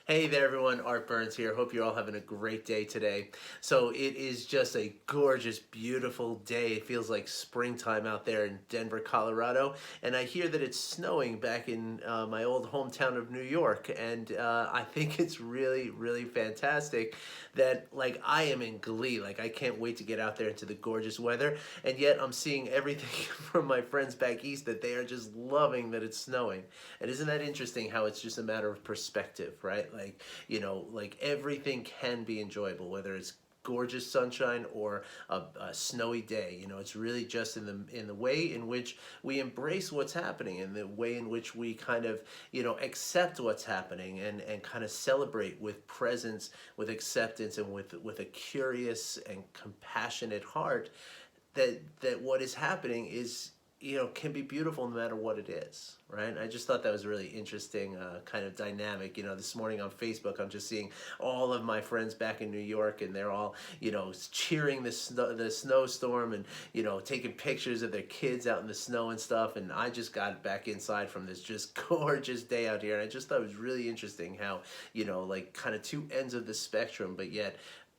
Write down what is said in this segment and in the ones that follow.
Hey there everyone, Art Burns here. Hope you're all having a great day today. So it is just a gorgeous, beautiful day. It feels like springtime out there in Denver, Colorado. And I hear that it's snowing back in my old hometown of New York. And I think it's really, really fantastic that like I am in glee. Like I can't wait to get out there into the gorgeous weather. And yet I'm seeing everything from my friends back east that they are just loving that it's snowing. And isn't that interesting how it's just a matter of perspective, right? Like, like everything can be enjoyable, whether it's gorgeous sunshine or a snowy day. It's really just in the way in which we embrace what's happening, and the way in which we kind of accept what's happening, and kind of celebrate with presence, with acceptance, and with a curious and compassionate heart that what is happening is can be beautiful no matter what it is, right? I just thought that was a really interesting kind of dynamic. This morning on Facebook, I'm just seeing all of my friends back in New York, and they're all, cheering the snowstorm, and, taking pictures of their kids out in the snow and stuff. And I just got back inside from this just gorgeous day out here. And I just thought it was really interesting how, like kind of two ends of the spectrum, but yet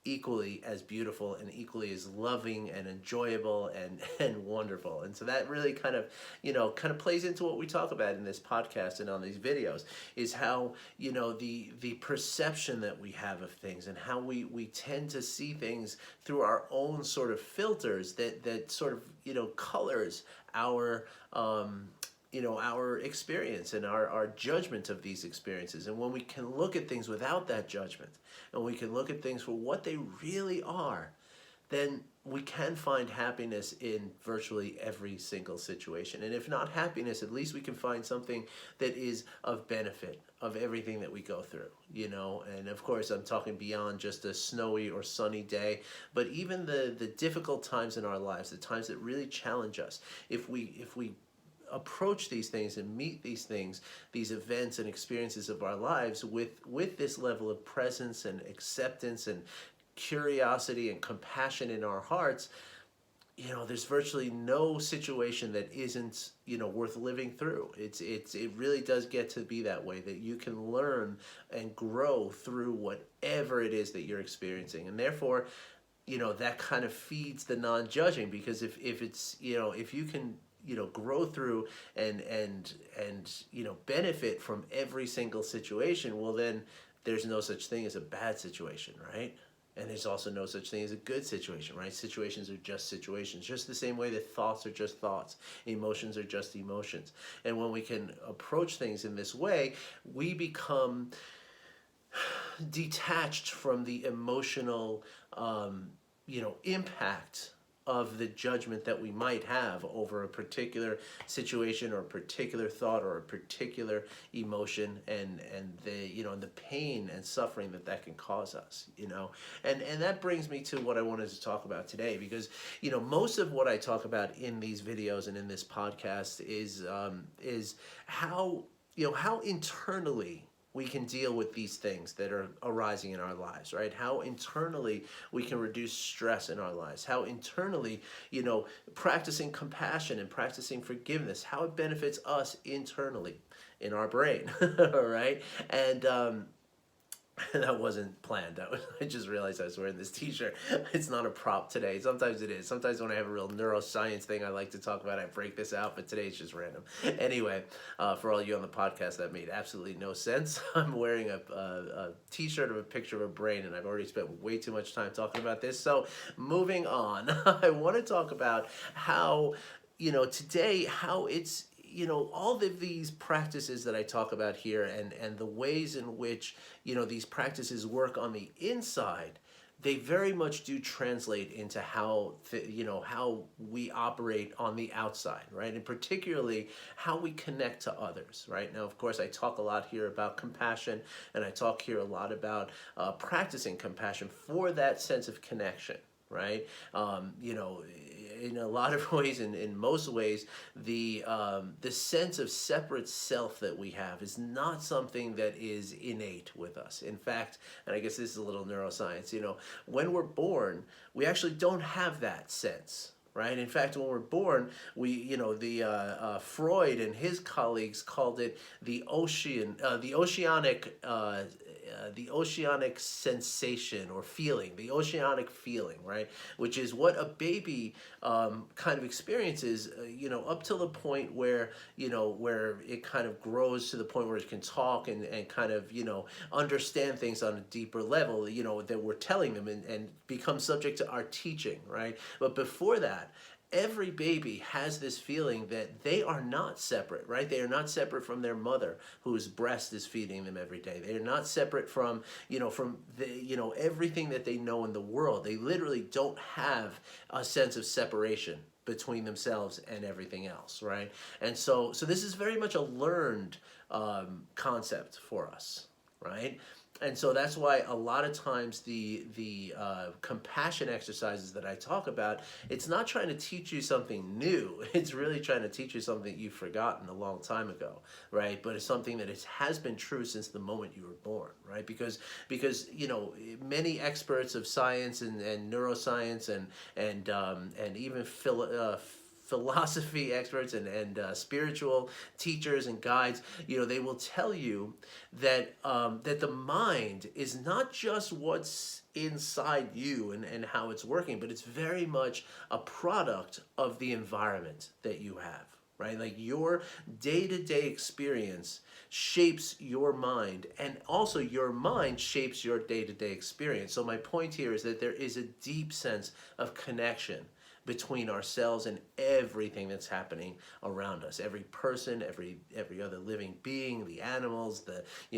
equally as beautiful and equally as loving and enjoyable and wonderful. And so that really kind of plays into what we talk about in this podcast and on these videos, is how the perception that we have of things, and how we tend to see things through our own sort of filters that sort of colors our our experience and our judgment of these experiences. And when we can look at things without that judgment, and we can look at things for what they really are, then we can find happiness in virtually every single situation. And if not happiness, at least we can find something that is of benefit of everything that we go through, And of course, I'm talking beyond just a snowy or sunny day, but even the difficult times in our lives, the times that really challenge us. If we approach these things and meet these things, these events and experiences of our lives with this level of presence and acceptance and curiosity and compassion in our hearts, there's virtually no situation that isn't worth living through. It really does get to be that way, that you can learn and grow through whatever it is that you're experiencing. And therefore, that kind of feeds the non-judging, because if it's if you can grow through and benefit from every single situation, well, then there's no such thing as a bad situation, right? And there's also no such thing as a good situation, right? Situations are just situations, just the same way that thoughts are just thoughts, emotions are just emotions. And when we can approach things in this way, we become detached from the emotional impact of the judgment that we might have over a particular situation, or a particular thought, or a particular emotion, and the pain and suffering that can cause us, and that brings me to what I wanted to talk about today, because most of what I talk about in these videos and in this podcast is how how internally we can deal with these things that are arising in our lives, right? How internally we can reduce stress in our lives. How internally, practicing compassion and practicing forgiveness, how it benefits us internally in our brain, all right? And that wasn't planned. I just realized I was wearing this t-shirt. It's not a prop today. Sometimes it is. Sometimes when I have a real neuroscience thing I like to talk about, I break this out, but today it's just random. Anyway, for all you on the podcast, that made absolutely no sense. I'm wearing a t-shirt of a picture of a brain, and I've already spent way too much time talking about this. So moving on, I want to talk about how, today, how it's, all of these practices that I talk about here, and the ways in which, these practices work on the inside, they very much do translate into how, how we operate on the outside, right? And particularly how we connect to others, right? Now, of course, I talk a lot here about compassion, and I talk here a lot about practicing compassion for that sense of connection, right? In a lot of ways, in most ways, the sense of separate self that we have is not something that is innate with us. In fact, and I guess this is a little neuroscience, when we're born, we actually don't have that sense. Right. In fact, when we're born, Freud and his colleagues called it the oceanic the oceanic sensation or feeling, the oceanic feeling, right? Which is what a baby kind of experiences, up till the point where, where it kind of grows to the point where it can talk and kind of, understand things on a deeper level, that we're telling them and become subject to our teaching, right? But before that, every baby has this feeling that they are not separate, right? They are not separate from their mother, whose breast is feeding them every day. They are not separate from, everything that they know in the world. They literally don't have a sense of separation between themselves and everything else, right? And so this is very much a learned concept for us, right? And so that's why a lot of times the compassion exercises that I talk about, it's not trying to teach you something new. It's really trying to teach you something you've forgotten a long time ago, right? But it's something that has been true since the moment you were born, right? Because many experts of science and neuroscience and even philosophy experts and spiritual teachers and guides, they will tell you that that the mind is not just what's inside you and how it's working, but it's very much a product of the environment that you have, right? Like your day-to-day experience shapes your mind, and also your mind shapes your day-to-day experience. So my point here is that there is a deep sense of connection between ourselves and everything that's happening around us. Every person, every other living being, the animals,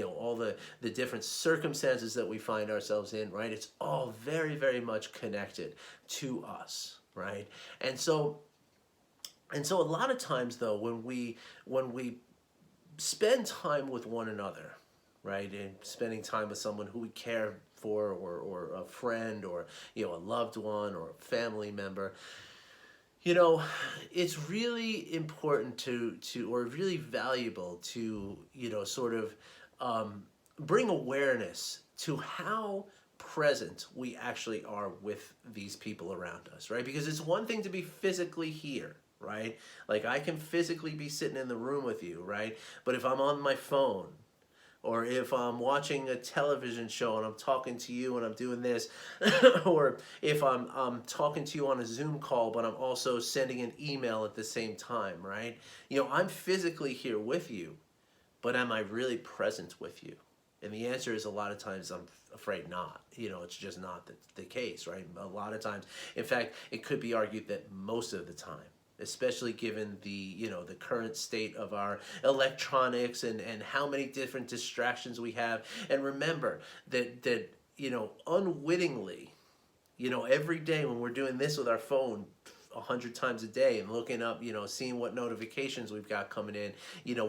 all the different circumstances that we find ourselves in, right? It's all very, very much connected to us, right? And so a lot of times though, when we spend time with one another, right, and spending time with someone who we care for, or a friend, or a loved one, or a family member, it's really important to or really valuable to sort of bring awareness to how present we actually are with these people around us, right? Because it's one thing to be physically here, right? Like I can physically be sitting in the room with you, right? But if I'm on my phone, or if I'm watching a television show and I'm talking to you and I'm doing this, or if I'm talking to you on a Zoom call, but I'm also sending an email at the same time, right? I'm physically here with you, but am I really present with you? And the answer is a lot of times I'm afraid not. It's just not the case, right? A lot of times, in fact, it could be argued that most of the time, especially given the the current state of our electronics and how many different distractions we have. And remember that unwittingly, every day when we're doing this with our phone 100 times a day and looking up, seeing what notifications we've got coming in,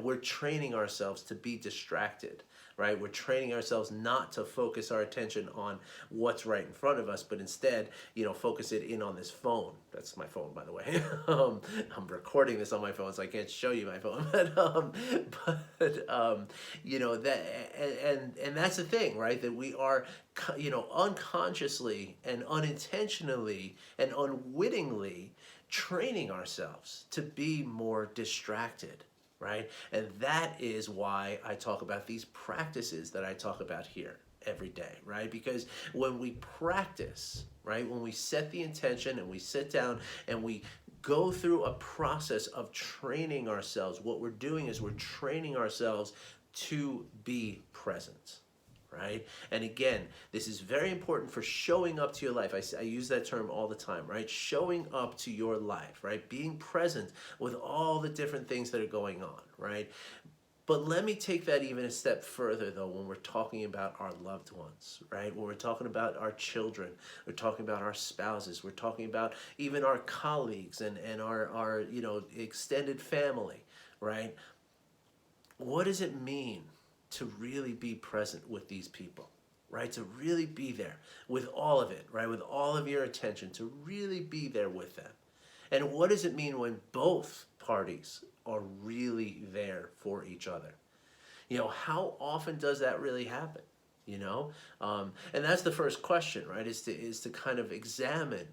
we're training ourselves to be distracted, right? We're training ourselves not to focus our attention on what's right in front of us, but instead, focus it in on this phone. That's my phone, by the way. I'm recording this on my phone, so I can't show you my phone. That and that's the thing, right? That we are, unconsciously and unintentionally and unwittingly training ourselves to be more distracted, right? And that is why I talk about these practices that I talk about here every day, right? Because when we practice, right, when we set the intention and we sit down and we go through a process of training ourselves, what we're doing is we're training ourselves to be present, right? And again, this is very important for showing up to your life. I use that term all the time, right? Showing up to your life, right? Being present with all the different things that are going on, right? But let me take that even a step further, though, when we're talking about our loved ones, right? When we're talking about our children, we're talking about our spouses, we're talking about even our colleagues and our extended family, right? What does it mean to really be present with these people, right? To really be there with all of it, right? With all of your attention, to really be there with them. And what does it mean when both parties are really there for each other? How often does that really happen? And that's the first question, right? Is to kind of examine,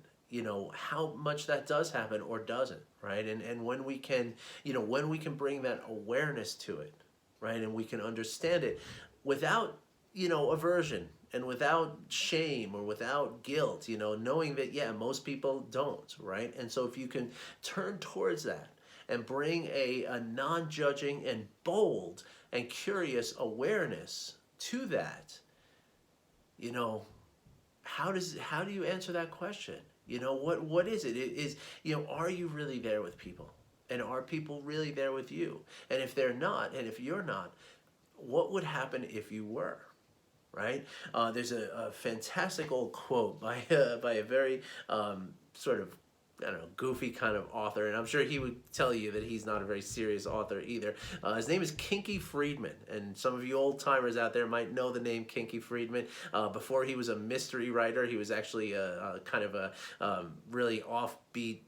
how much that does happen or doesn't, right? And when we can, when we can bring that awareness to it, right? And we can understand it without aversion and without shame or without guilt, knowing that, yeah, most people don't, right? And so if you can turn towards that and bring a non-judging and bold and curious awareness to that, you know, how do you answer that question? What is it? It is, are you really there with people? And are people really there with you? And if they're not, and if you're not, what would happen if you were? Right? There's a fantastic old quote by by a very sort of, I don't know, goofy kind of author, and I'm sure he would tell you that he's not a very serious author either. His name is Kinky Friedman, and some of you old timers out there might know the name Kinky Friedman. Before he was a mystery writer, he was actually a kind of a really offbeat,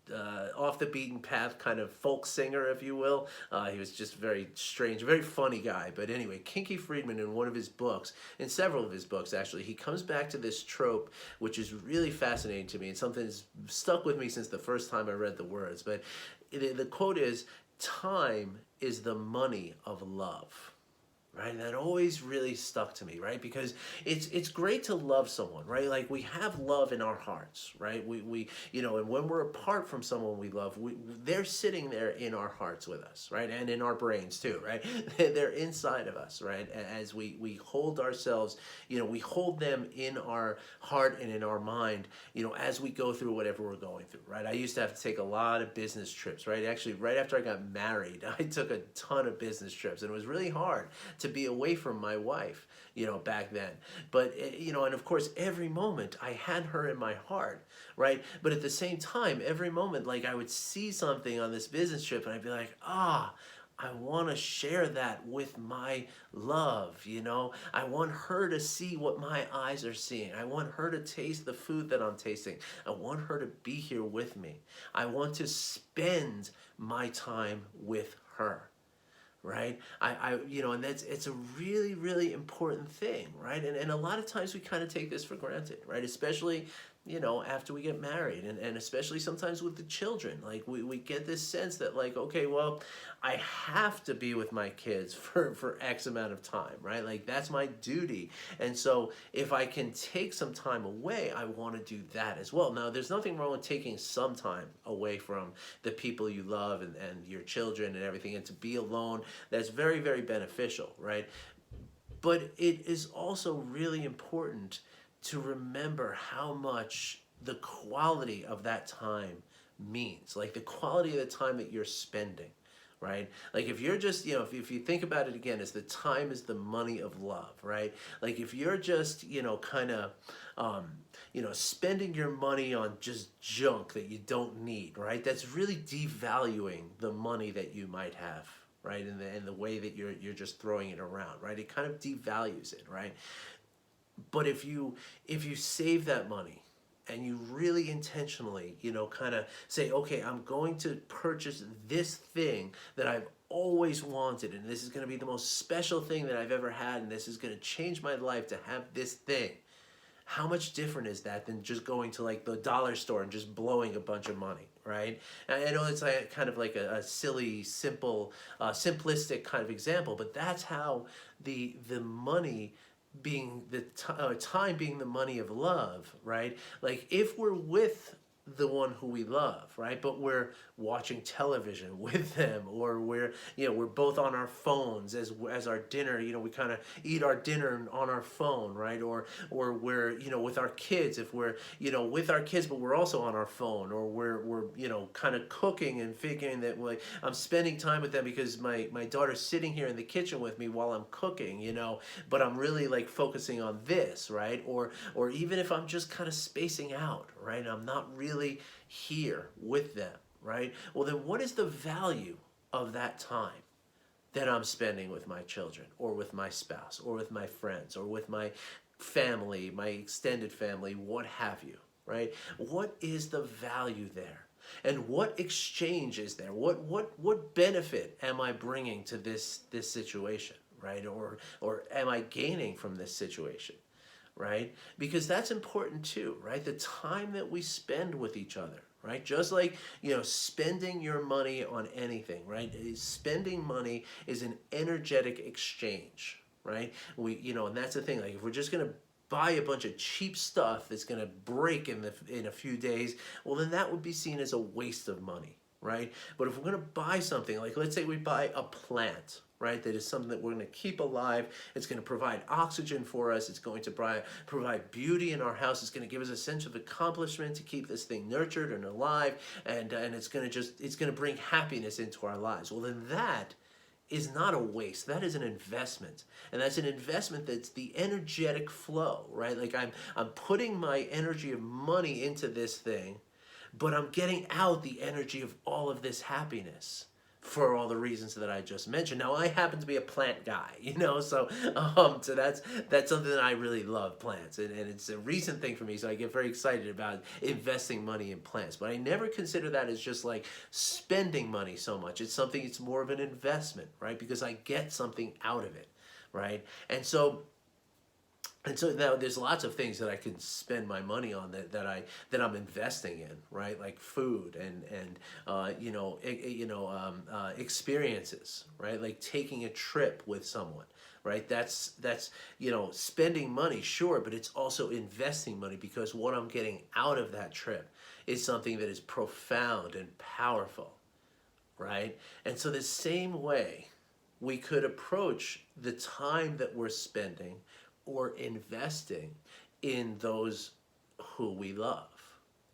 off the beaten path kind of folk singer, if you will. He was just very strange, very funny guy. But anyway, Kinky Friedman, in one of his books, in several of his books actually, he comes back to this trope, which is really fascinating to me, and something that's stuck with me since the first time I read the words. But the quote is, "Time is the money of love." Right, and that always really stuck to me, right? Because it's great to love someone, right? Like, we have love in our hearts, right? We and when we're apart from someone we love, they're sitting there in our hearts with us, right? And in our brains too, right? They're inside of us, right? As we hold ourselves, we hold them in our heart and in our mind, as we go through whatever we're going through, right? I used to have to take a lot of business trips, right? Actually, right after I got married, I took a ton of business trips, and it was really hard to be away from my wife, back then. But, and of course, every moment I had her in my heart, right? But at the same time, every moment, like, I would see something on this business trip and I'd be like, I want to share that with my love, I want her to see what my eyes are seeing. I want her to taste the food that I'm tasting. I want her to be here with me. I want to spend my time with her. Right? And it's a really, really important thing, right? And a lot of times we kind of take this for granted, right? Especially, after we get married, and especially sometimes with the children. Like, we get this sense that, like, okay, well, I have to be with my kids for X amount of time, right? Like, that's my duty. And so if I can take some time away, I want to do that as well. Now, there's nothing wrong with taking some time away from the people you love and your children and everything, and to be alone. That's very, very beneficial, right? But it is also really important to remember how much the quality of that time means, like the quality of the time that you're spending, right? Like, if you're just, if you think about it again, as the time is the money of love, right? Like, if you're just, kind of, spending your money on just junk that you don't need, right? That's really devaluing the money that you might have, right? And the way that you're just throwing it around, right? It kind of devalues it, right? But if you save that money and you really intentionally, kind of say, okay, I'm going to purchase this thing that I've always wanted, and this is going to be the most special thing that I've ever had, and this is going to change my life to have this thing. How much different is that than just going to, like, the dollar store and just blowing a bunch of money, right? And I know it's like kind of like a silly, simple, simplistic kind of example, but that's how the money being time being the money of love, right? Like, if we're with the one who we love, right? But we're watching television with them, or we're both on our phones as our dinner, we kind of eat our dinner on our phone, right? Or we're, with our kids, if we're, with our kids, but we're also on our phone, or we're kind of cooking and figuring that, like, I'm spending time with them because my daughter's sitting here in the kitchen with me while I'm cooking, but I'm really, like, focusing on this, right? Or even if I'm just kind of spacing out, right? I'm not really here with them, right? Well, then what is the value of that time that I'm spending with my children, or with my spouse, or with my friends, or with my family, my extended family, what have you, right? What is the value there? And what exchange is there? What benefit am I bringing to this situation, right? Or am I gaining from this situation? Right? Because that's important too, right? The time that we spend with each other, right? Just like, spending your money on anything, right? Spending money is an energetic exchange, right? And that's the thing. Like, if we're just gonna buy a bunch of cheap stuff that's gonna break in a few days, well, then that would be seen as a waste of money, right? But if we're gonna buy something, like let's say we buy a plant, right, that is something that we're gonna keep alive, it's gonna provide oxygen for us, it's going to provide beauty in our house, it's gonna give us a sense of accomplishment to keep this thing nurtured and alive, and it's gonna bring happiness into our lives. Well, then that is not a waste. That is an investment. And that's an investment that's the energetic flow, right? Like, I'm putting my energy of money into this thing, but I'm getting out the energy of all of this happiness for all the reasons that I just mentioned. Now, I happen to be a plant guy, so that's something that I really love, plants, and it's a recent thing for me, so I get very excited about investing money in plants. But I never consider that as just like spending money so much. It's more of an investment, right? Because I get something out of it, right? And so now there's lots of things that I can spend my money on that I'm investing in, right? Like food and experiences, right? Like taking a trip with someone, right? That's spending money, sure, but it's also investing money, because what I'm getting out of that trip is something that is profound and powerful, right? And so the same way we could approach the time that we're spending or investing in those who we love,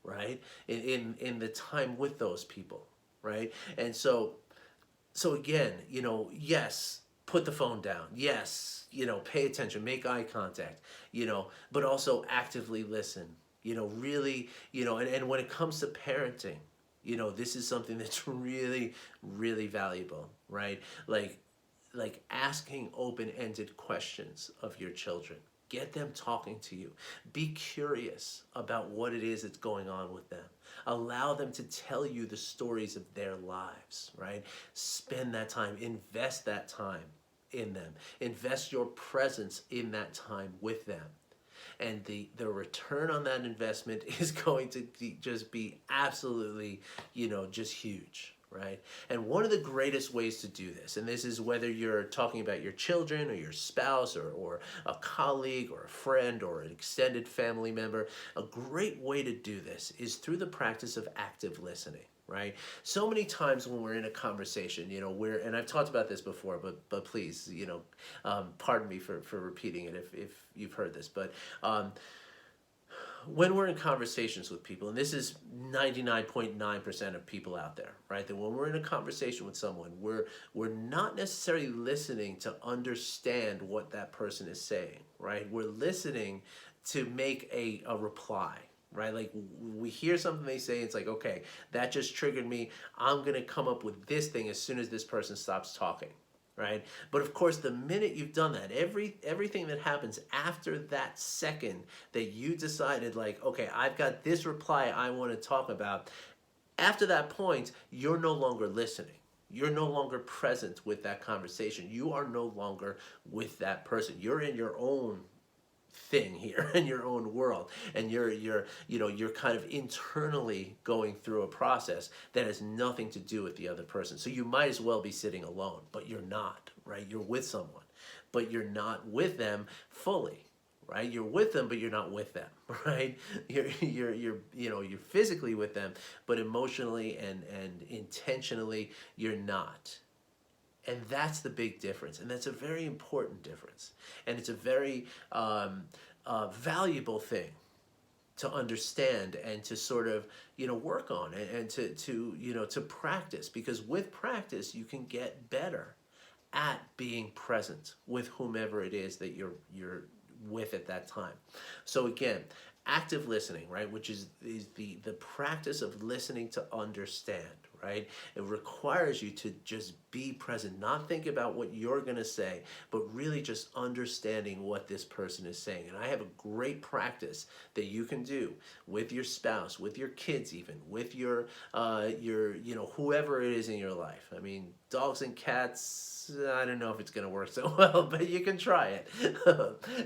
right? In the time with those people, right? And so again, yes, put the phone down. Yes, pay attention, make eye contact, but also actively listen, really, and when it comes to parenting, this is something that's really, really valuable, right? Like asking open-ended questions of your children. Get them talking to you. Be curious about what it is that's going on with them. Allow them to tell you the stories of their lives, right? Spend that time, invest that time in them. Invest your presence in that time with them. And the return on that investment is going to just be absolutely, just huge, right? And one of the greatest ways to do this, and this is whether you're talking about your children or your spouse or a colleague or a friend or an extended family member, a great way to do this is through the practice of active listening, right? So many times when we're in a conversation, and I've talked about this before, but please, pardon me for repeating it if you've heard this, but when we're in conversations with people, and this is 99.9% of people out there, right? That when we're in a conversation with someone, we're not necessarily listening to understand what that person is saying, right? We're listening to make a reply, right? Like, we hear something they say, it's like, okay, that just triggered me. I'm going to come up with this thing as soon as this person stops talking, right? But of course, the minute you've done that, everything that happens after that second that you decided, like, okay, I've got this reply I want to talk about, after that point, you're no longer listening. You're no longer present with that conversation. You are no longer with that person. You're in your own thing here, in your own world, and you're kind of internally going through a process that has nothing to do with the other person. So you might as well be sitting alone, but you're not, right? You're with someone, but you're not with them fully, right? You're with them, but you're not with them, right? You're physically with them, but emotionally and intentionally you're not. And that's the big difference, and that's a very important difference, and it's a very valuable thing to understand and to sort of work on and to practice, because with practice you can get better at being present with whomever it is that you're with at that time. So again, active listening, right, which is the practice of listening to understand, right? It requires you to just be present, not think about what you're going to say, but really just understanding what this person is saying. And I have a great practice that you can do with your spouse, with your kids, even with your whoever it is in your life. I mean, dogs and cats, I don't know if it's going to work so well, but you can try it.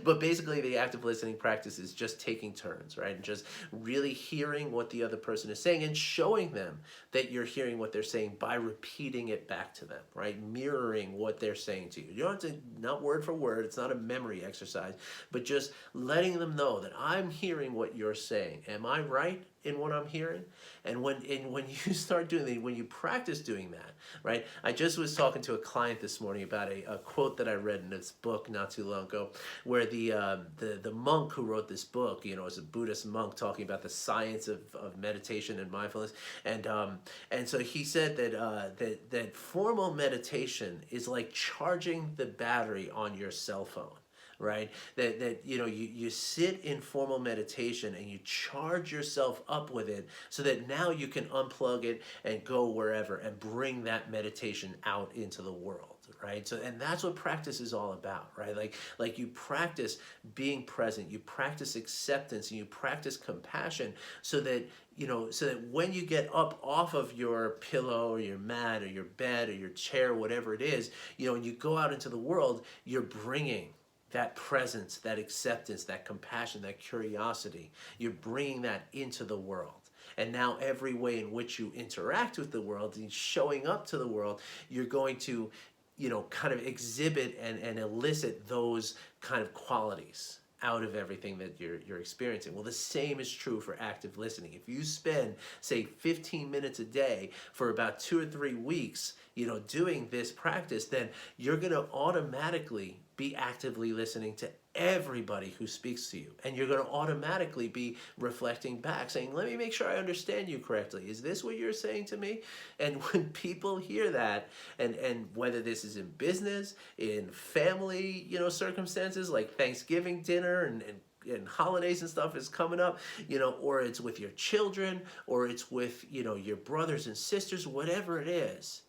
But basically, the active listening practice is just taking turns, right? And just really hearing what the other person is saying and showing them that you're hearing what they're saying by repeating it back to them, right? Mirroring what they're saying to you. You don't have to, not word for word, it's not a memory exercise, but just letting them know that I'm hearing what you're saying. Am I right in what I'm hearing? And when you start doing that, when you practice doing that, right? I just was talking to a client this morning about a quote that I read in this book not too long ago, where the monk who wrote this book, you know, is a Buddhist monk talking about the science of meditation and mindfulness, and so he said that formal meditation is like charging the battery on your cell phone. Right? That you know, you sit in formal meditation and you charge yourself up with it so that now you can unplug it and go wherever and bring that meditation out into the world, right? So, and that's what practice is all about, right? Like you practice being present, you practice acceptance, and you practice compassion so that, you know, so that when you get up off of your pillow or your mat or your bed or your chair, whatever it is, you know, and you go out into the world, you're bringing that presence, that acceptance, that compassion, that curiosity. You're bringing that into the world. And now every way in which you interact with the world and showing up to the world, you're going to, you know, kind of exhibit and elicit those kind of qualities out of everything that you're experiencing. Well, the same is true for active listening. If you spend, say, 15 minutes a day for about 2 or 3 weeks, you know, doing this practice, then you're going to automatically be actively listening to everybody who speaks to you. And you're going to automatically be reflecting back, saying, let me make sure I understand you correctly. Is this what you're saying to me? And when people hear that, and whether this is in business, in family, you know, circumstances like Thanksgiving dinner and holidays and stuff is coming up, you know, or it's with your children, or it's with, you know, your brothers and sisters, whatever it is,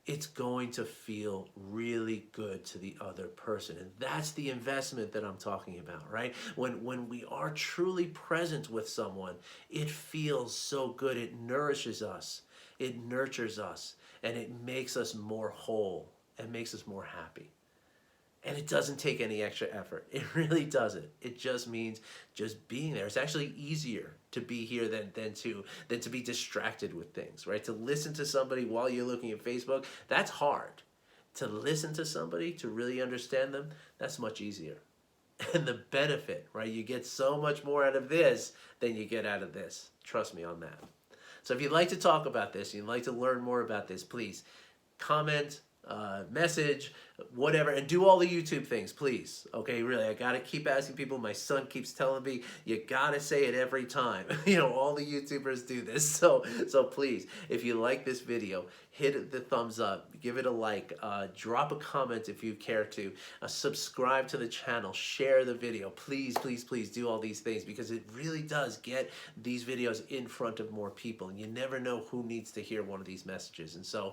it's going to feel really good to the other person. And that's the investment that I'm talking about, right? When we are truly present with someone, it feels so good. It nourishes us, it nurtures us, and it makes us more whole and makes us more happy. And it doesn't take any extra effort. It really doesn't. It just means just being there. It's actually easier to be here than to be distracted with things, right? To listen to somebody while you're looking at Facebook, that's hard. To listen to somebody, to really understand them, that's much easier. And the benefit, right? You get so much more out of this than you get out of this. Trust me on that. So if you'd like to talk about this, you'd like to learn more about this, please comment, message, whatever, and do all the YouTube things, please. Okay, really, I gotta keep asking people. My son keeps telling me, you gotta say it every time. You know, all the YouTubers do this. So please, if you like this video, hit the thumbs up, give it a like, drop a comment if you care to, subscribe to the channel, share the video. Please, please, please do all these things, because it really does get these videos in front of more people, and you never know who needs to hear one of these messages. And so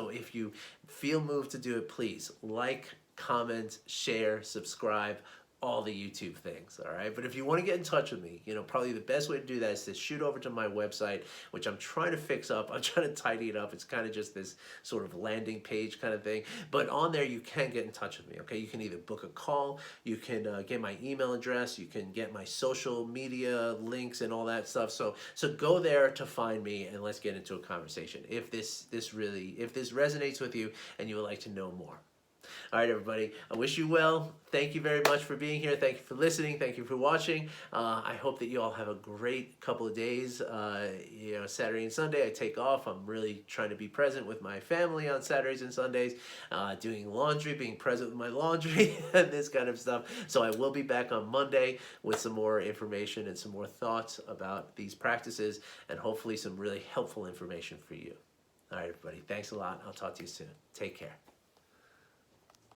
if you feel moved to do it, please like, comment, share, subscribe, all the YouTube things, all right? But if you want to get in touch with me, you know, probably the best way to do that is to shoot over to my website, which I'm trying to fix up. I'm trying to tidy it up. It's kind of just this sort of landing page kind of thing. But on there, you can get in touch with me, okay? You can either book a call, you can get my email address, you can get my social media links and all that stuff. So go there to find me, and let's get into a conversation if this resonates with you and you would like to know more. All right, everybody, I wish you well. Thank you very much for being here. Thank you for listening. Thank you for watching. I hope that you all have a great couple of days. You know, Saturday and Sunday, I take off. I'm really trying to be present with my family on Saturdays and Sundays, doing laundry, being present with my laundry, and this kind of stuff. So I will be back on Monday with some more information and some more thoughts about these practices, and hopefully some really helpful information for you. All right, everybody, thanks a lot. I'll talk to you soon. Take care.